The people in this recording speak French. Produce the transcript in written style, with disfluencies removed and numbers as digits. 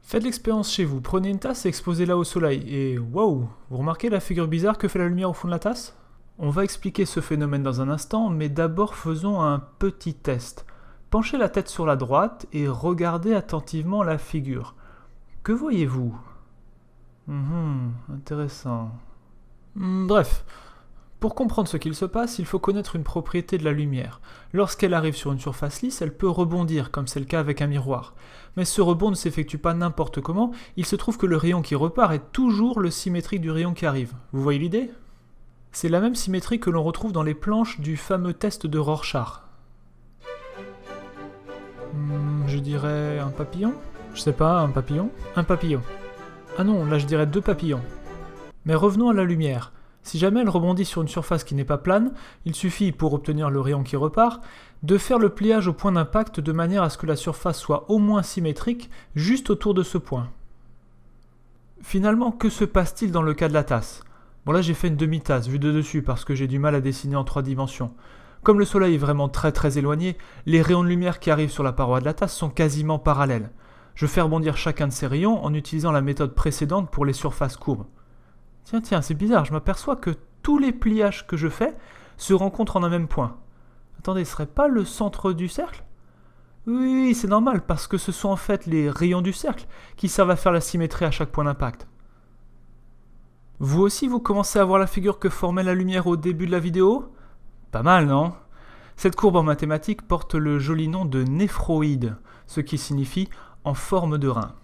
Faites l'expérience chez vous, prenez une tasse et exposez-la au soleil, et waouh, vous remarquez la figure bizarre que fait la lumière au fond de la tasse? On va expliquer ce phénomène dans un instant, mais d'abord faisons un petit test. Penchez la tête sur la droite et regardez attentivement la figure. Que voyez-vous? Intéressant. Bref, pour comprendre ce qu'il se passe, il faut connaître une propriété de la lumière. Lorsqu'elle arrive sur une surface lisse, elle peut rebondir, comme c'est le cas avec un miroir. Mais ce rebond ne s'effectue pas n'importe comment, il se trouve que le rayon qui repart est toujours le symétrique du rayon qui arrive. Vous voyez l'idée? C'est la même symétrie que l'on retrouve dans les planches du fameux test de Rorschach. Je dirais un papillon? Je sais pas, un papillon? Un papillon. Ah non, là je dirais 2 papillons. Mais revenons à la lumière. Si jamais elle rebondit sur une surface qui n'est pas plane, il suffit, pour obtenir le rayon qui repart, de faire le pliage au point d'impact de manière à ce que la surface soit au moins symétrique juste autour de ce point. Finalement, que se passe-t-il dans le cas de la tasse? Bon là j'ai fait une demi-tasse vue de dessus parce que j'ai du mal à dessiner en 3 dimensions. Comme le soleil est vraiment très éloigné, les rayons de lumière qui arrivent sur la paroi de la tasse sont quasiment parallèles. Je fais rebondir chacun de ces rayons en utilisant la méthode précédente pour les surfaces courbes. Tiens, c'est bizarre, je m'aperçois que tous les pliages que je fais se rencontrent en un même point. Attendez, ce serait pas le centre du cercle? Oui, c'est normal, parce que ce sont en fait les rayons du cercle qui servent à faire la symétrie à chaque point d'impact. Vous aussi, vous commencez à voir la figure que formait la lumière au début de la vidéo? Pas mal, non? Cette courbe en mathématiques porte le joli nom de néphroïde, ce qui signifie en forme de rein.